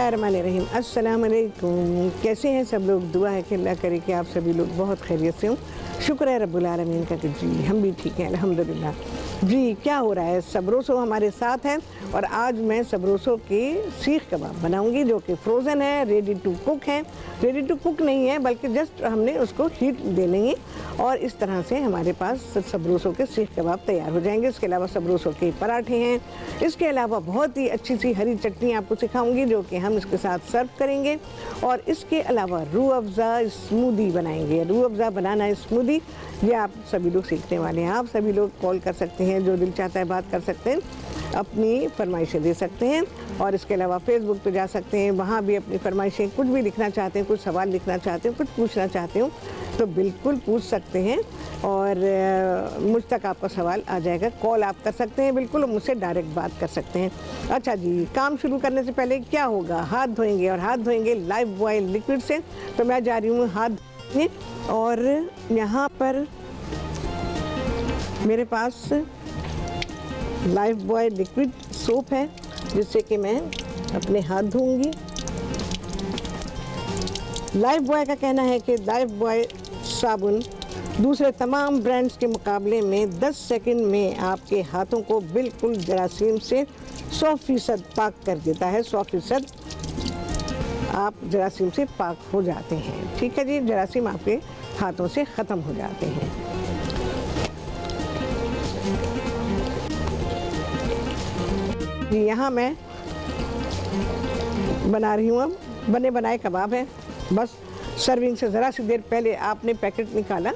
बिस्मिल्लाहिर्रहमानिर्रहीम। अस्सलाम वालेकुम। कैसे हैं सब लोग? दुआ है कि अल्लाह करे कि आप सभी लोग बहुत खैरियत से हों। शुक्र है रब्बुल आलमीन का कि जी हम भी ठीक हैं अल्हम्दुलिल्लाह। जी क्या हो रहा है? सबरोसो हमारे साथ हैं और आज मैं सबरोसो के सीख कबाब बनाऊंगी जो कि फ्रोज़न है, रेडी टू कुक है। रेडी टू कुक नहीं है बल्कि जस्ट हमने उसको हीट दे लेंगे और इस तरह से हमारे पास सबरोसो के सीख कबाब तैयार हो जाएंगे। इसके अलावा सबरोसो के पराठे हैं। इसके अलावा बहुत ही अच्छी सी हरी चटनी आपको सिखाऊंगी जो कि हम इसके साथ सर्व करेंगे। और इसके अलावा रूह अफ़ज़ा स्मूदी बनाएंगे। रूह अफ़ज़ा बनाना स्मूदी ये आप सभी लोग सीखने वाले हैं। आप सभी लोग कॉल कर सकते हैं, जो दिल चाहता है बात कर सकते हैं, अपनी फरमाइशें दे सकते हैं। और इसके अलावा फेसबुक पे जा सकते हैं, वहाँ भी अपनी फरमाइशें कुछ भी लिखना चाहते हैं, कुछ सवाल लिखना चाहते हैं, कुछ पूछना चाहते हो तो बिल्कुल पूछ सकते हैं और मुझ तक आपका सवाल आ जाएगा। कॉल आप कर सकते हैं बिल्कुल, मुझसे डायरेक्ट बात कर सकते हैं। अच्छा जी, काम शुरू करने से पहले क्या होगा? हाथ धोएंगे और हाथ धोएंगे लाइफ बॉय लिक्विड से। तो मैं जा रही हूँ हाथ धोने और यहाँ पर मेरे पास लाइफ बॉय लिक्विड सोप है जिससे कि मैं अपने हाथ धोऊंगी। लाइफ बॉय का कहना है कि लाइफ बॉय साबुन दूसरे तमाम ब्रांड्स के मुकाबले में 10 सेकंड में आपके हाथों को बिल्कुल जरासीम से 100% पाक कर देता है। 100% आप जरासीम से पाक हो जाते हैं। ठीक है जी, जरासीम आपके हाथों से ख़त्म हो जाते हैं। यहाँ मैं बना रही हूँ, अब बने बनाए कबाब हैं। बस सर्विंग से ज़रा सी देर पहले आपने पैकेट निकाला।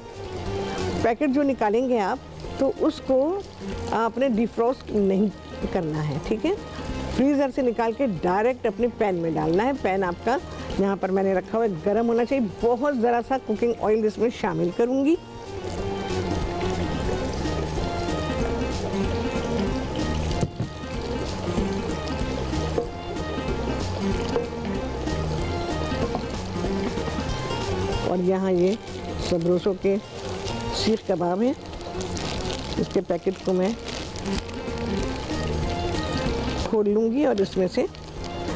पैकेट जो निकालेंगे आप तो उसको आपने डिफ्रॉस्ट नहीं करना है, ठीक है। फ्रीज़र से निकाल के डायरेक्ट अपने पैन में डालना है। पैन आपका यहाँ पर मैंने रखा हुआ है, गर्म होना चाहिए। बहुत ज़रा सा कुकिंग ऑयल इसमें शामिल करूँगी। और यहाँ ये सबरोसो के सीख कबाब हैं। इसके पैकेट को मैं खोल लूँगी और इसमें से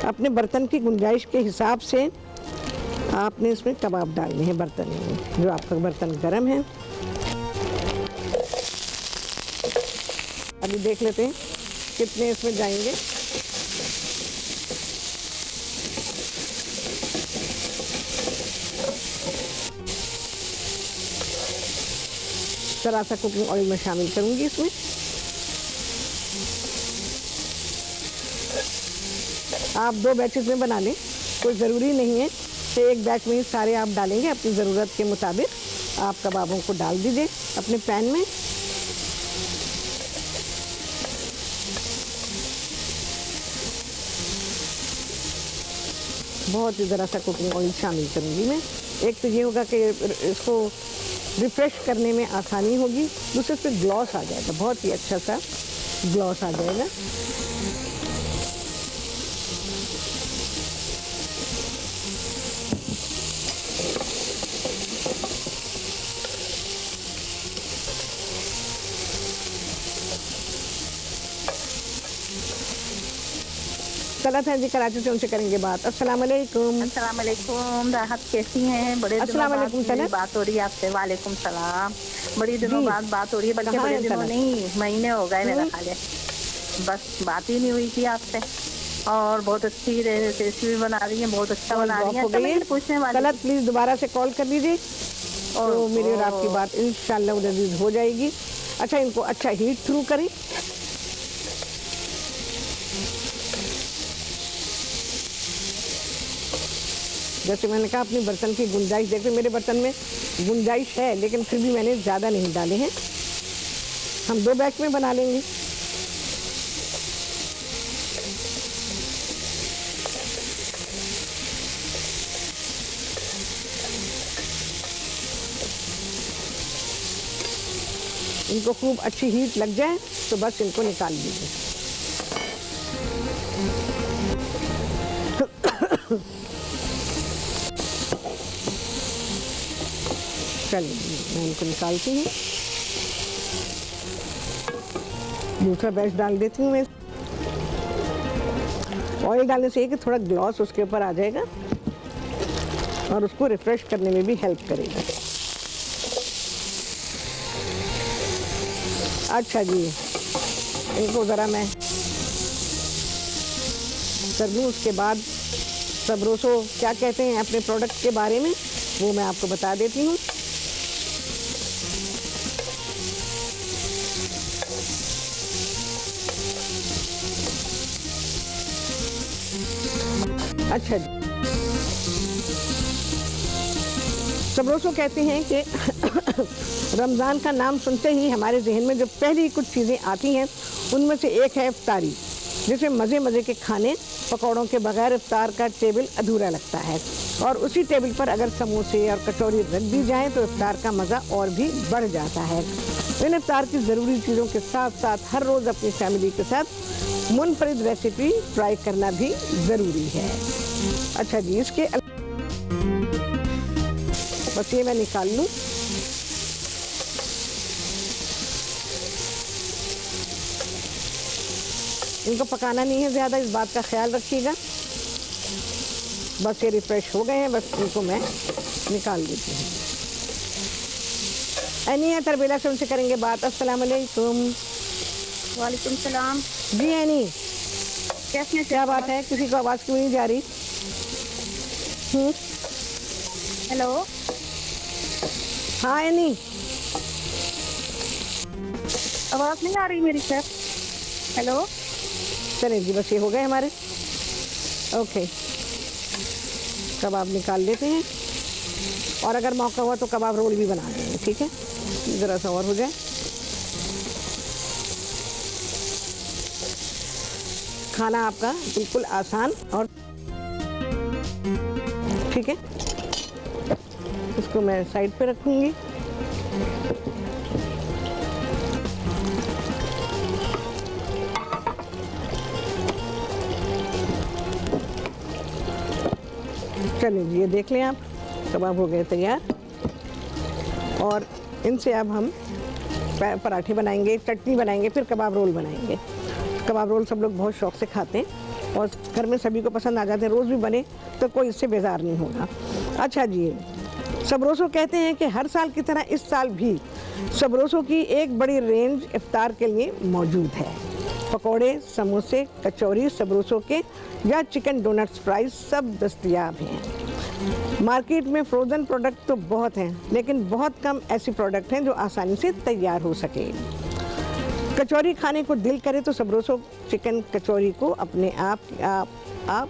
अपने बर्तन की गुंजाइश के हिसाब से आपने इसमें कबाब डालने हैं बर्तन में। जो आपका बर्तन गर्म है, अभी देख लेते हैं कितने इसमें जाएंगे। जरा सा कुकिंग ऑयल में शामिल करूंगी इसमें। आप 2 बैचेस में बना लें, कोई ज़रूरी नहीं है कि एक बैच में ही सारे आप डालेंगे। अपनी ज़रूरत के मुताबिक आप कबाबों को डाल दीजिए अपने पैन में। बहुत ही ज़रा सा कुकिंग ऑयल शामिल करूंगी मैं। एक तो ये होगा कि इसको रिफ़्रेश करने में आसानी होगी, दूसरे पे ग्लॉस आ जाएगा, बहुत ही अच्छा सा ग्लॉस आ जाएगा। गलत है जी, कराची से उनसे करेंगे बात। अस्सलाम वालेकुम। अस्सलाम वालेकुम। राहत कैसी हैं? बड़े दिनों बाद मेरी बात हो रही है आपसे। वालेकुम सलाम। बड़ी दिनों बाद बात हो रही है, बल्कि बड़े दिनों नहीं, महीने हो गए मेरा ख्याल है। बस बात ही नहीं हुई थी आपसे। और बहुत अच्छी रेसिपी बना रही हैं, बहुत अच्छा बना रही हैं। अच्छा मैं पूछने वाली, गलत प्लीज़ दोबारा से कॉल कर लीजिए तो मेरी और आपकी बात इंशाल्लाह लज़ीज़ हो जाएगी। अच्छा, इनको अच्छा हीट थ्रू करें। जैसे मैंने कहा अपनी बर्तन की गुंजाइश देखते, मेरे बर्तन में गुंजाइश है लेकिन फिर भी मैंने ज़्यादा नहीं डाले हैं। हम 2 बैच में बना लेंगे। इनको खूब अच्छी हीट लग जाए तो बस इनको निकाल लीजिए। चलिए मैं इनको निकालती हूँ। दूसरा बैच डाल देती हूँ मैं। ऑयल डालने से कि थोड़ा ग्लॉस उसके ऊपर आ जाएगा और उसको रिफ्रेश करने में भी हेल्प करेगा। अच्छा जी, इनको ज़रा मैं कर दूँ। उसके बाद सबरोसो क्या कहते हैं अपने प्रोडक्ट के बारे में, वो मैं आपको बता देती हूँ। अच्छा जी, सबरोसो कहते हैं कि रमज़ान का नाम सुनते ही हमारे जहन में जो पहली कुछ चीज़ें आती हैं उनमें से एक है इफ्तारी, जिसमें मज़े मज़े के खाने पकौड़ों के बगैर इफ्तार का टेबल अधूरा लगता है। और उसी टेबल पर अगर समोसे और कचौरी रख दी जाए तो इफ्तार का मज़ा और भी बढ़ जाता है। इन इफ्तार की ज़रूरी चीज़ों के साथ साथ हर रोज़ अपनी फैमिली के साथ मुनफरिद रेसिपी ट्राई करना भी ज़रूरी है। अच्छा जी, इसके बस ये मैं निकाल लूँ। इनको पकाना नहीं है ज़्यादा, इस बात का ख्याल रखिएगा। बस ये रिफ्रेश हो गए हैं, बस इनको मैं निकाल देती हूँ। एनी तरबेला से उनसे करेंगे बात। अस्सलाम वालेकुम। वालेकुम सलाम। जी एनी, कैसे? क्या बात है, किसी को आवाज़ क्यों नहीं जा रही? हेलो। हाँ एनी, आवाज़ नहीं आ रही मेरी शेफ? हेलो। चलिए जी, बस ये हो गए हमारे। ओके, कबाब निकाल लेते हैं और अगर मौका हुआ तो कबाब रोल भी बना देंगे। ठीक है, ज़रा सा और हो जाए। खाना आपका बिल्कुल आसान और ठीक है। इसको मैं साइड पे रखूँगी। चलिए जी, ये देख लें आप, कबाब हो गए तैयार। और इनसे अब हम पराठे बनाएंगे, चटनी बनाएंगे, फिर कबाब रोल बनाएंगे। कबाब रोल सब लोग बहुत शौक़ से खाते हैं और घर में सभी को पसंद आ जाते हैं। रोज़ भी बने तो कोई इससे बेजार नहीं होगा। अच्छा जी, सबरोसो कहते हैं कि हर साल की तरह इस साल भी सबरोसो की एक बड़ी रेंज इफ्तार के लिए मौजूद है। पकोड़े, समोसे, कचौरी सबरोसो के या चिकन डोनट्स, फ्राइज सब दस्तयाब हैं। मार्केट में फ्रोज़न प्रोडक्ट तो बहुत हैं, लेकिन बहुत कम ऐसी प्रोडक्ट हैं जो आसानी से तैयार हो सके। कचौरी खाने को दिल करे तो सबरोसो चिकन कचौरी को अपने आप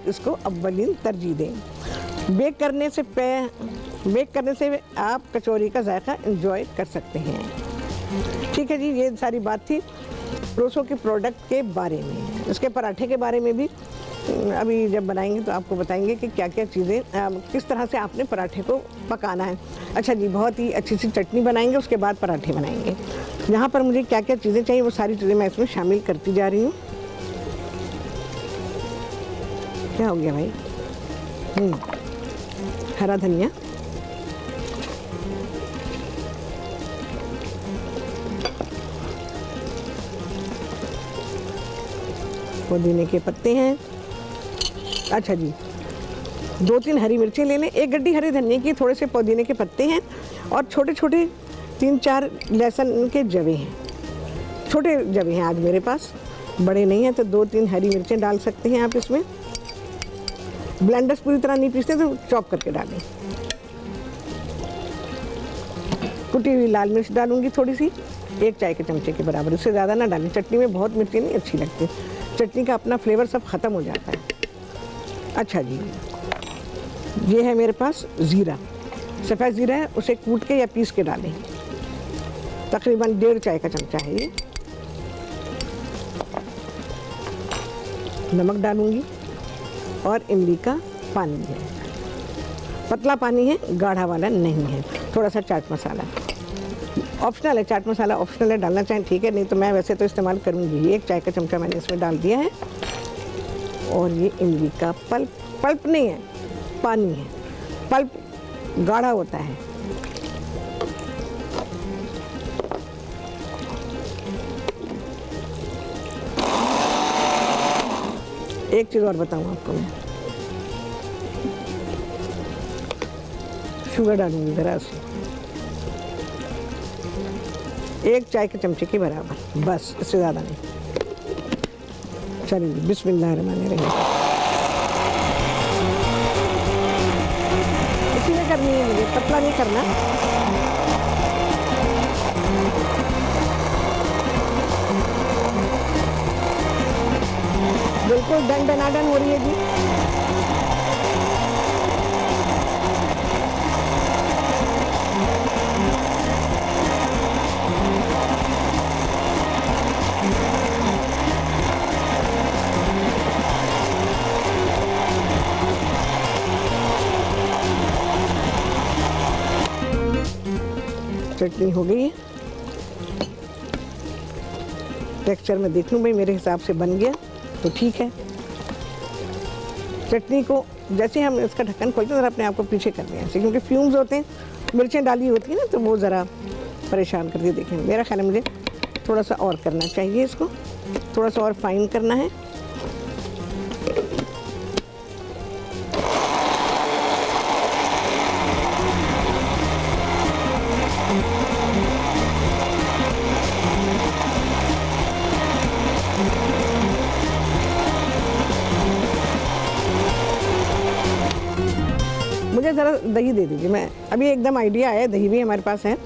इसको अव्वलीन तरजीह दें। बेक करने से आप कचौरी का जायका एंजॉय कर सकते हैं। ठीक है जी, ये सारी बात थी सबरोसो के प्रोडक्ट के बारे में। इसके पराठे के बारे में भी अभी जब बनाएंगे तो आपको बताएंगे कि क्या क्या चीज़ें, किस तरह से आपने पराठे को पकाना है। अच्छा जी, बहुत ही अच्छी सी चटनी बनाएंगे, उसके बाद पराठे बनाएंगे। यहाँ पर मुझे क्या क्या चीज़ें चाहिए वो सारी चीज़ें मैं इसमें शामिल करती जा रही हूँ। क्या हो गया भाई? हरा धनिया, पुदीने के पत्ते हैं। अच्छा जी, 2-3 हरी मिर्चें ले लें, 1 गड्डी हरे धनिया की, थोड़े से पुदीने के पत्ते हैं और छोटे छोटे 3-4 लहसुन के जवे हैं। छोटे जवे हैं आज मेरे पास, बड़े नहीं हैं, तो 2-3 हरी मिर्चें डाल सकते हैं आप इसमें। ब्लेंडर्स पूरी तरह नहीं पीसते तो चॉप करके डालें। कुटी हुई लाल मिर्च डालूंगी थोड़ी सी, 1 चाय के चमचे के बराबर, इससे ज़्यादा ना डालें। चटनी में बहुत मिर्ची नहीं अच्छी लगती, चटनी का अपना फ्लेवर सब ख़त्म हो जाता है। अच्छा जी, ये है मेरे पास ज़ीरा, सफ़ेद ज़ीरा है, उसे कूट के या पीस के डालें। तकरीबन 1.5 चाय का चमचा है ये। नमक डालूंगी और इमली का पानी है, पतला पानी है, गाढ़ा वाला नहीं है। थोड़ा सा चाट मसाला ऑप्शनल है, चाट मसाला ऑप्शनल है, डालना चाहें ठीक है, नहीं तो मैं वैसे तो इस्तेमाल करूँगी। 1 चाय का चमचा मैंने इसमें डाल दिया है। और ये इमली का पल्प नहीं है, पानी है, पल्प गाढ़ा होता है। एक चीज़ और बताऊँ आपको मैं, शुगर डालूंगी ज़रा सी, 1 चाय के चमचे के बराबर, बस, इससे ज़्यादा नहीं। चलिए बिस्मिल्लाहिर्रहमानिर्रहीम। इसी में करनी है मुझे, पतला नहीं करना। बिल्कुल दनादन हो रही है जी। चटनी हो गई है, टेक्सचर में देख लूँ भाई, मेरे हिसाब से बन गया तो ठीक है। चटनी को जैसे हम इसका ढक्कन खोलते हैं ज़रा अपने आप को पीछे कर दें ऐसे, क्योंकि फ्यूम्स होते हैं, मिर्चें डाली होती हैं ना, तो वो ज़रा परेशान करती है। देखें मेरा ख्याल है मुझे थोड़ा सा और करना चाहिए, इसको थोड़ा सा और फाइन करना है। मुझे ज़रा दही दे दीजिए, मैं अभी एकदम आइडिया आया, दही भी हमारे पास है,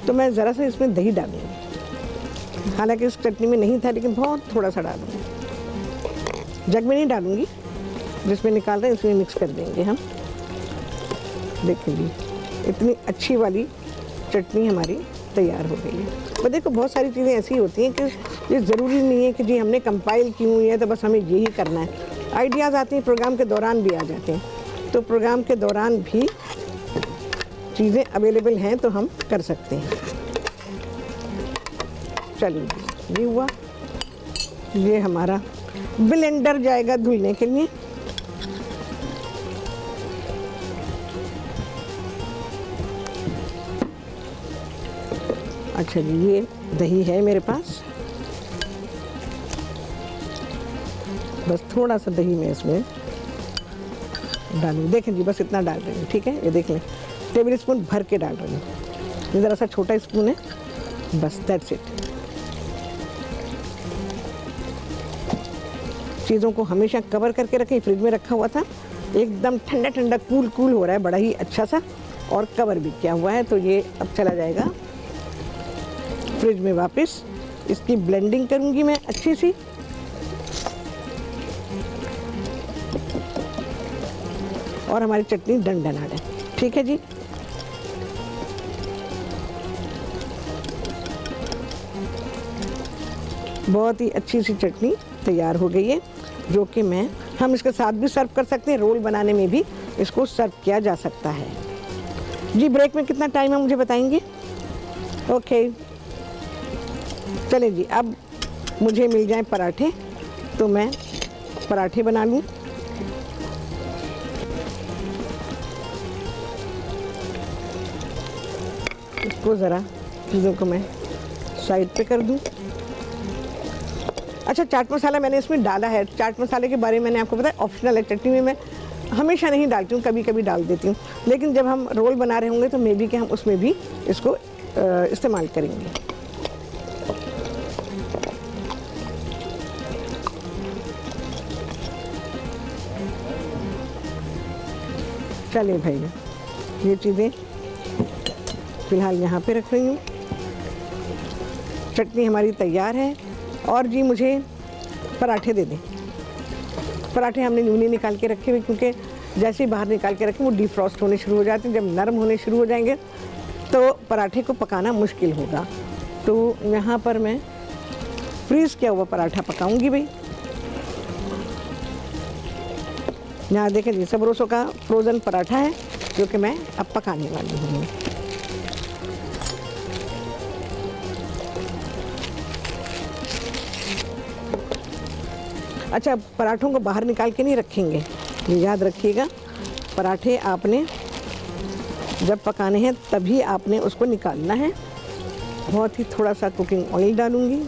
तो मैं ज़रा सा इसमें दही डालूँगी। हालांकि इस चटनी में नहीं था, लेकिन बहुत थोड़ा सा डालूँगी, जग में नहीं डालूँगी, जिसमें निकाल रहे हैं इसमें मिक्स कर देंगे हम। देखिए जी, इतनी अच्छी वाली चटनी हमारी तैयार हो गई है। पर देखो बहुत सारी चीज़ें ऐसी होती हैं कि ये ज़रूरी नहीं है कि जी हमने कंपाइल की हुई है तो बस हमें यही करना है। आइडियाज़ आती हैं, प्रोग्राम के दौरान भी आ जाते हैं, तो प्रोग्राम के दौरान भी चीज़ें अवेलेबल हैं तो हम कर सकते हैं। चलिए ये हुआ, ये हमारा ब्लेंडर जाएगा धुलने के लिए। अच्छा जी, ये दही है मेरे पास, बस थोड़ा सा दही में इसमें डालूँ। देखें जी, बस इतना डाल रही हूँ, ठीक है, ये देख लें, टेबल स्पून भर के डाल रही हूँ, ये ज़रा सा छोटा स्पून है, बस दैट्स इट। चीज़ों को हमेशा कवर करके रखें, फ्रिज में रखा हुआ था, एकदम ठंडा ठंडा कूल कूल हो रहा है, बड़ा ही अच्छा सा, और कवर भी किया हुआ है, तो ये अब चला जाएगा फ्रिज में वापस। इसकी ब्लेंडिंग करूँगी मैं अच्छी सी, और हमारी चटनी डन-डनाट है, ठीक है जी। बहुत ही अच्छी सी चटनी तैयार हो गई है, जो कि हम इसके साथ भी सर्व कर सकते हैं, रोल बनाने में भी इसको सर्व किया जा सकता है जी। ब्रेक में कितना टाइम है मुझे बताएंगे? ओके, चले जी, अब मुझे मिल जाए पराठे तो मैं पराठे बना लूँ। इसको ज़रा चीज़ों को मैं साइड पे कर दूँ। अच्छा, चाट मसाला मैंने इसमें डाला है, चाट मसाले के बारे में मैंने आपको बताया, ऑप्शनल है। चटनी में मैं हमेशा नहीं डालती हूँ, कभी कभी डाल देती हूँ, लेकिन जब हम रोल बना रहे होंगे तो मे बी कि हम उसमें भी इसको इस्तेमाल करेंगे। चलिए भाई, ये चीज़ें फ़िलहाल यहाँ पे रख रही हूँ। चटनी हमारी तैयार है, और जी मुझे पराठे दे दें। पराठे हमने न्यूनी निकाल के रखे हुए, क्योंकि जैसे ही बाहर निकाल के रखें वो डीफ्रॉस्ट होने शुरू हो जाते हैं। जब नरम होने शुरू हो जाएंगे तो पराठे को पकाना मुश्किल होगा, तो यहाँ पर मैं फ्रीज़ किया हुआ पराठा पकाऊंगी भाई। यहाँ देखें जी, सबरोसो का फ्रोज़न पराठा है, जो कि मैं अब पकाने वाली हूँ। अच्छा, पराठों को बाहर निकाल के नहीं रखेंगे, ये याद रखिएगा। पराठे आपने जब पकाने हैं तभी आपने उसको निकालना है। बहुत ही थोड़ा सा कुकिंग ऑयल डालूंगी,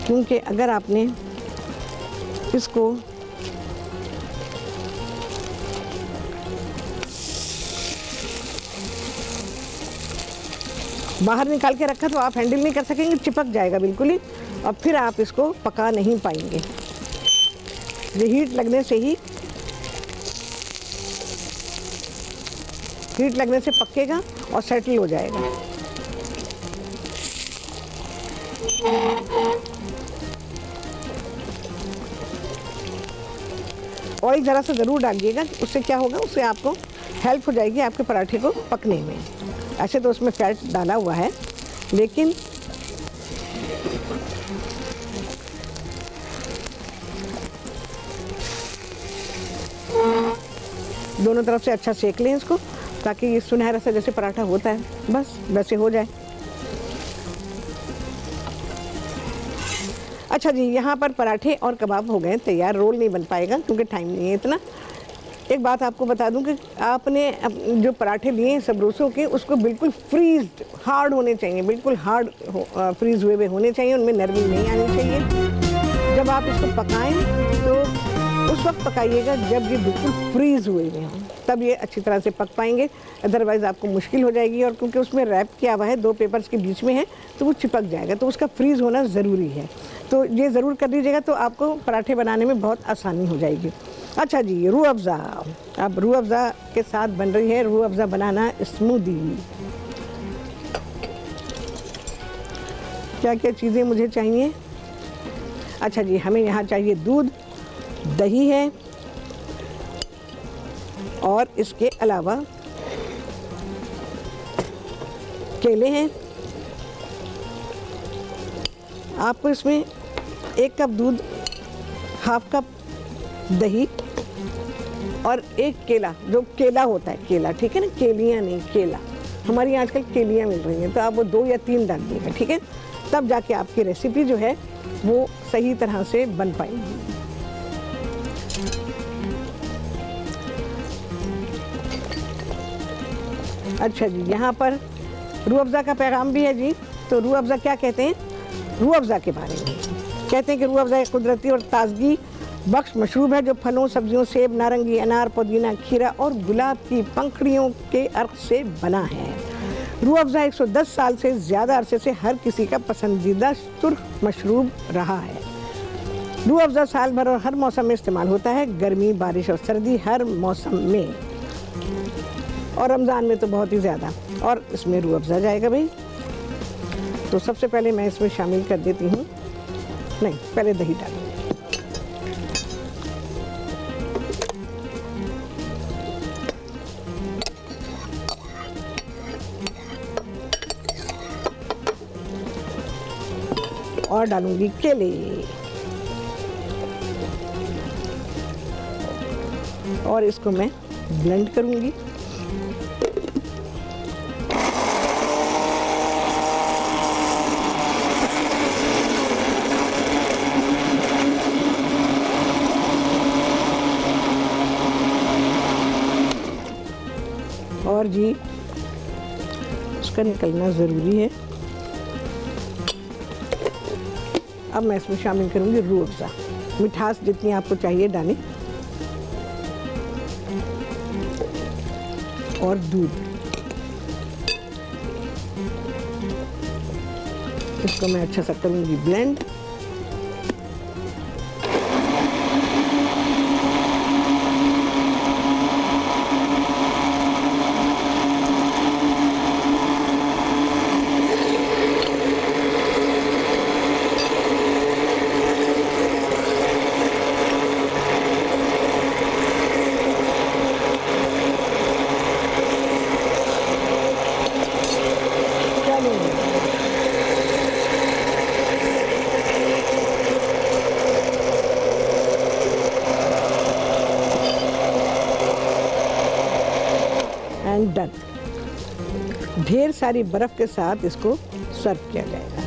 क्योंकि अगर आपने इसको बाहर निकाल के रखा तो आप हैंडल नहीं कर सकेंगे, चिपक जाएगा बिल्कुल ही, और फिर आप इसको पका नहीं पाएंगे। ये हीट लगने से पकेगा और सेटल हो जाएगा। ऑयल ज़रा सा ज़रूर डालिएगा, उससे क्या होगा, उससे आपको हेल्प हो जाएगी आपके पराठे को पकने में। ऐसे तो उसमें फैट डाला हुआ है, लेकिन दोनों तरफ से अच्छा सेक लें इसको, ताकि ये सुनहरा सा जैसे पराठा होता है बस वैसे हो जाए। अच्छा जी, यहाँ पर पराठे और कबाब हो गए तैयार। रोल नहीं बन पाएगा क्योंकि टाइम नहीं है इतना। एक बात आपको बता दूं कि आपने जो पराठे लिए हैं सबरोसो के, उसको बिल्कुल फ्रीज्ड हार्ड होने चाहिए, बिल्कुल हार्ड फ्रीज हुए होने चाहिए, उनमें नरमी नहीं आनी चाहिए। जब आप इसको पकाएं तो उस वक्त पकाइएगा जब ये बिल्कुल फ्रीज हुए हों, तब ये अच्छी तरह से पक पाएंगे। अदरवाइज़ आपको मुश्किल हो जाएगी, और क्योंकि उसमें रैप किया हुआ है, 2 पेपर्स के बीच में है, तो वो चिपक जाएगा। तो उसका फ्रीज़ होना ज़रूरी है, तो ये ज़रूर कर दीजिएगा, तो आपको पराठे बनाने में बहुत आसानी हो जाएगी। अच्छा जी, रूह अफ़ज़ा। अब रूह अफ़ज़ा के साथ बन रही है रूह अफ़ज़ा बनाना स्मूदी। क्या क्या चीज़ें मुझे चाहिए? अच्छा जी, हमें यहाँ चाहिए दूध, दही है, और इसके अलावा केले हैं। आपको इसमें 1 कप दूध, हाफ कप दही और 1 केला, जो केला होता है केला, ठीक है ना, केलियाँ नहीं, केला। हमारी आजकल केलियाँ मिल रही हैं, तो आप वो 2 या 3 डाल दीजिएगा, ठीक है। तब जाके आपकी रेसिपी जो है वो सही तरह से बन पाएगी। अच्छा जी, यहाँ पर रूह अफ़ज़ा का पैगाम भी है जी। तो रूह अफ़ज़ा क्या कहते हैं? रूह अफ़ज़ा के बारे में कहते हैं कि रूह अफ़ज़ा एक कुदरती और ताजगी बख्श मशरूब है जो फलों, सब्जियों, सेब, नारंगी, अनार, पुदीना, खीरा और गुलाब की पंखुड़ियों के अर्क से बना है। रूह अफ़ज़ा 110 साल से ज़्यादा अरसे से हर किसी का पसंदीदा सुर्ख मशरूब रहा है। रूह अफ़ज़ा साल भर और हर मौसम में इस्तेमाल होता है, गर्मी, बारिश और सर्दी, हर मौसम में, और रमज़ान में तो बहुत ही ज़्यादा। और इसमें रूह अफ़ज़ा जाएगा भाई। तो सबसे पहले मैं इसमें शामिल कर देती हूँ, नहीं पहले दही डालूँगी। और डालूँगी केले, और इसको मैं ब्लेंड करूँगी। और जी उसका निकलना ज़रूरी है। अब मैं इसमें शामिल करूँगी रूह अफ़ज़ा। मिठास जितनी आपको चाहिए डालें, और दूध। इसको मैं अच्छा सा करूँगी ब्लेंड। And done. ढेर सारी बर्फ़ के साथ इसको सर्व किया जाएगा।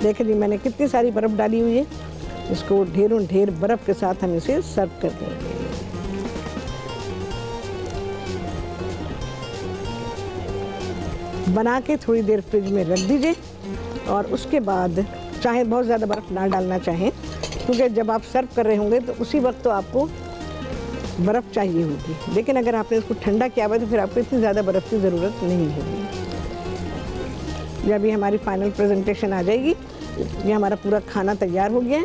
देखिए जी, मैंने कितनी सारी बर्फ़ डाली हुई है। इसको ढेरों ढेर बर्फ़ के साथ हम इसे सर्व कर देंगे। बना के थोड़ी देर फ्रिज में रख दीजिए और उसके बाद चाहे बहुत ज़्यादा बर्फ़ ना डालना चाहें, क्योंकि जब आप सर्व कर रहे होंगे तो उसी वक्त तो आपको बर्फ़ चाहिए होगी, लेकिन अगर आपने इसको ठंडा किया हुआ तो फिर आपको इतनी ज़्यादा बर्फ़ की ज़रूरत नहीं होगी। जब ये हमारी फाइनल प्रेजेंटेशन आ जाएगी, ये हमारा पूरा खाना तैयार हो गया है।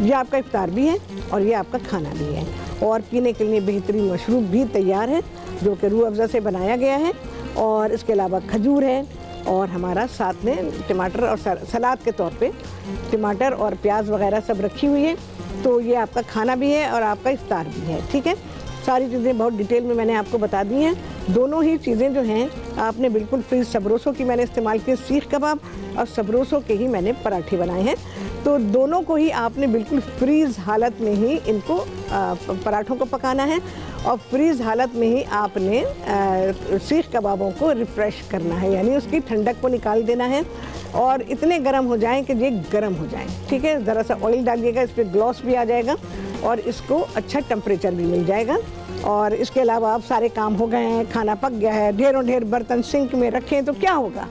ये आपका इफ्तार भी है और ये आपका खाना भी है, और पीने के लिए बेहतरीन मशरूब भी तैयार है जो कि रूह अफ़ज़ा से बनाया गया है, और इसके अलावा खजूर है, और हमारा साथ में टमाटर और सलाद के तौर पे टमाटर और प्याज वगैरह सब रखी हुई है। तो ये आपका खाना भी है और आपका इफ्तार भी है, ठीक है। सारी चीज़ें बहुत डिटेल में मैंने आपको बता दी हैं। दोनों ही चीज़ें जो हैं आपने बिल्कुल फ्रीज सबरोसो की मैंने इस्तेमाल की, सीख कबाब और सबरोसो के ही मैंने पराठे बनाए हैं। तो दोनों को ही आपने बिल्कुल फ्रीज़ हालत में ही इनको पराठों को पकाना है, और फ्रीज़ हालत में ही आपने सीख कबाबों को रिफ़्रेश करना है, यानी उसकी ठंडक को निकाल देना है और इतने गर्म हो जाएं कि ये गर्म हो जाएं, ठीक है। ज़रा सा ऑयल डालिएगा, इस पर ग्लॉस भी आ जाएगा और इसको अच्छा टेम्परेचर भी मिल जाएगा। और इसके अलावा अब सारे काम हो गए हैं, खाना पक गया है, ढेरों ढेर बर्तन सिंक में रखें तो क्या होगा,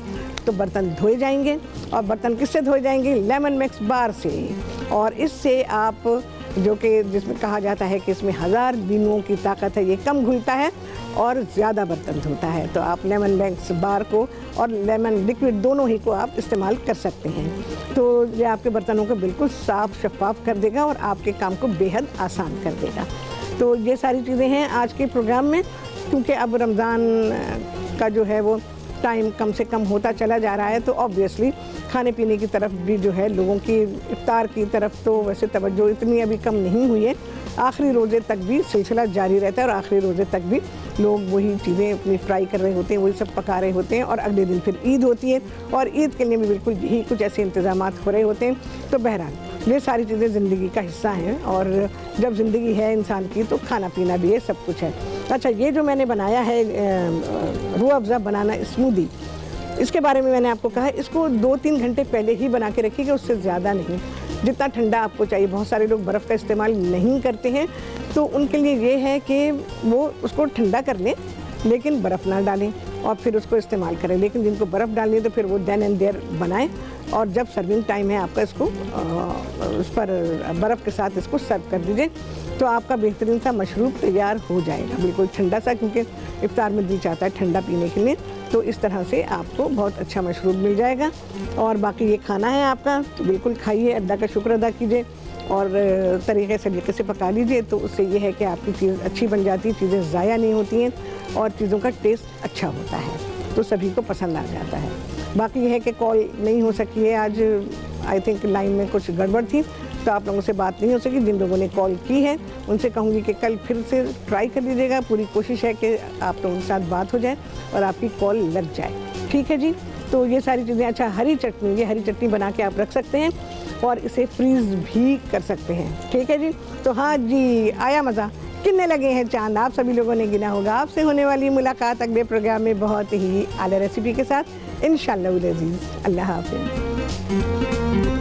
तो बर्तन धोए जाएंगे। और बर्तन किससे धोए जाएंगे? लेमन मिक्स बार से। और इससे आप जो कि जिसमें कहा जाता है कि इसमें 1000 नींबुओं की ताकत है, ये कम घुलता है और ज़्यादा बर्तन धोता है। तो आप लेमन मिक्स बार को और लेमन लिक्विड दोनों ही को आप इस्तेमाल कर सकते हैं। तो ये आपके बर्तनों को बिल्कुल साफ़ शफाफ कर देगा और आपके काम को बेहद आसान कर देगा। तो ये सारी चीज़ें हैं आज के प्रोग्राम में, क्योंकि अब रमज़ान का जो है वो टाइम कम से कम होता चला जा रहा है, तो ऑब्वियसली खाने पीने की तरफ भी जो है लोगों की इफ्तार की तरफ तो वैसे तवज्जो इतनी अभी कम नहीं हुई है। आखिरी रोज़े तक भी सिलसिला जारी रहता है और आखिरी रोज़े तक भी लोग वही चीज़ें अपनी फ्राई कर रहे होते हैं, वही सब पका रहे होते हैं, और अगले दिन फिर ईद होती है और ईद के लिए भी बिल्कुल यही कुछ ऐसे इंतज़ामात हो रहे होते हैं। तो बहरहाल ये सारी चीज़ें ज़िंदगी का हिस्सा हैं, और जब ज़िंदगी है इंसान की तो खाना पीना भी है, सब कुछ है। अच्छा, ये जो मैंने बनाया है रूह अफ़ज़ा बनाना स्मूदी, इसके बारे में मैंने आपको कहा है इसको 2-3 घंटे पहले ही बना के रखिएगा, उससे ज़्यादा नहीं, जितना ठंडा आपको चाहिए। बहुत सारे लोग बर्फ़ का इस्तेमाल नहीं करते हैं, तो उनके लिए ये है कि वो उसको ठंडा कर लें लेकिन बर्फ़ ना डालें और फिर उसको इस्तेमाल करें। लेकिन जिनको बर्फ़ डालनी है तो फिर वो देन एंड देयर बनाएं, और जब सर्विंग टाइम है आपका इसको उस पर बर्फ़ के साथ इसको सर्व कर दीजिए, तो आपका बेहतरीन सा मशरूब तैयार हो जाएगा, बिल्कुल ठंडा सा, क्योंकि इफ्तार में दिल चाहता है ठंडा पीने के लिए। तो इस तरह से आपको बहुत अच्छा मशरूब मिल जाएगा। और बाकी ये खाना है आपका, तो बिल्कुल खाइए, अल्लाह का शुक्र अदा कीजिए और तरीके से पका लीजिए। तो उससे ये है कि आपकी चीज़ अच्छी बन जाती है, चीज़ें ज़ाया नहीं होती हैं और चीज़ों का टेस्ट अच्छा होता है, तो सभी को पसंद आ जाता है। बाकी ये है कि कॉल नहीं हो सकी है आज, आई थिंक लाइन में कुछ गड़बड़ थी, तो आप लोगों से बात नहीं हो सकी। जिन लोगों ने कॉल की है उनसे कहूँगी कि कल फिर से ट्राई कर लीजिएगा। पूरी कोशिश है कि आप लोगों के साथ बात हो जाए और आपकी कॉल लग जाए, ठीक है जी। तो ये सारी चीज़ें। अच्छा, हरी चटनी, ये हरी चटनी बना के आप रख सकते हैं और इसे फ्रीज़ भी कर सकते हैं, ठीक है जी। तो हाँ जी, आया मज़ा, कितने लगे हैं चांद, आप सभी लोगों ने गिना होगा। आपसे होने वाली मुलाकात अगले प्रोग्राम में बहुत ही आला रेसिपी के साथ इंशाअल्लाह उल अज़ीज़। अल्लाह हाफ़िज़।